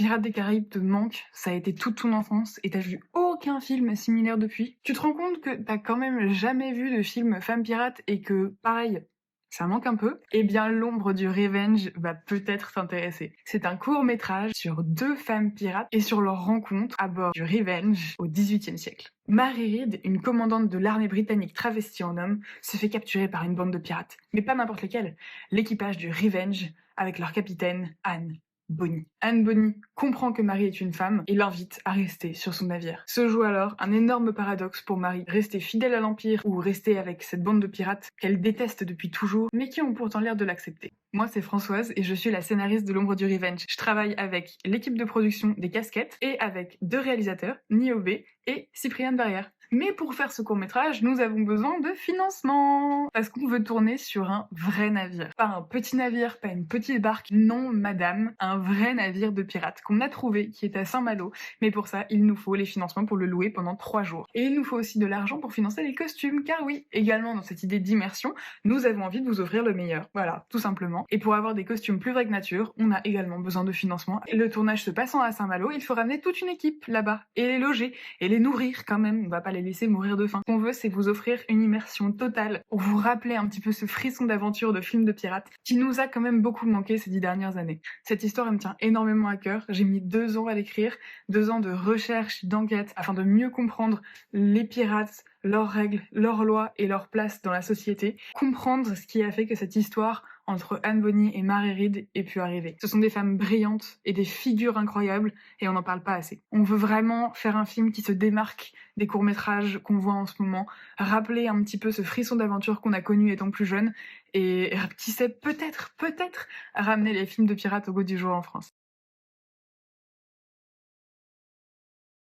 Pirates des Caraïbes te manque, ça a été toute ton enfance et t'as vu aucun film similaire depuis. Tu te rends compte que t'as quand même jamais vu de film femme pirate et que, pareil, ça manque un peu? Eh bien, L'ombre du Revenge va peut-être t'intéresser. C'est un court-métrage sur deux femmes pirates et sur leur rencontre à bord du Revenge au XVIIIe siècle. Mary Read, une commandante de l'armée britannique travestie en homme, se fait capturer par une bande de pirates. Mais pas n'importe lesquels. L'équipage du Revenge avec leur capitaine, Anne Bonny. Anne Bonny comprend que Mary est une femme et l'invite à rester sur son navire. Se joue alors un énorme paradoxe pour Mary, rester fidèle à l'Empire ou rester avec cette bande de pirates qu'elle déteste depuis toujours, mais qui ont pourtant l'air de l'accepter. Moi, c'est Françoise et je suis la scénariste de L'ombre du Revenge. Je travaille avec l'équipe de production des casquettes et avec deux réalisateurs, Niobé et Cyprien Barrière. Mais pour faire ce court-métrage, nous avons besoin de financement. Parce qu'on veut tourner sur un vrai navire. Pas un petit navire, pas une petite barque. Non, madame, un vrai navire de pirates qu'on a trouvé, qui est à Saint-Malo. Mais pour ça, il nous faut les financements pour le louer pendant 3 jours. Et il nous faut aussi de l'argent pour financer les costumes. Car oui, également dans cette idée d'immersion, nous avons envie de vous offrir le meilleur. Voilà, tout simplement. Et pour avoir des costumes plus vrais que nature, on a également besoin de financement. Et le tournage se passant à Saint-Malo, il faut ramener toute une équipe là-bas. Et les loger. Et les nourrir quand même. On va pas les laisser mourir de faim. Ce qu'on veut, c'est vous offrir une immersion totale pour vous rappeler un petit peu ce frisson d'aventure de film de pirates qui nous a quand même beaucoup manqué ces 10 dernières années. Cette histoire, elle me tient énormément à cœur. J'ai mis 2 ans à l'écrire, 2 ans de recherche, d'enquête, afin de mieux comprendre les pirates, leurs règles, leurs lois et leur place dans la société. Comprendre ce qui a fait que cette histoire entre Anne Bonny et Mary Read ait pu arriver. Ce sont des femmes brillantes et des figures incroyables et on n'en parle pas assez. On veut vraiment faire un film qui se démarque des courts-métrages qu'on voit en ce moment, rappeler un petit peu ce frisson d'aventure qu'on a connu étant plus jeune et qui sait peut-être ramener les films de pirates au goût du jour en France.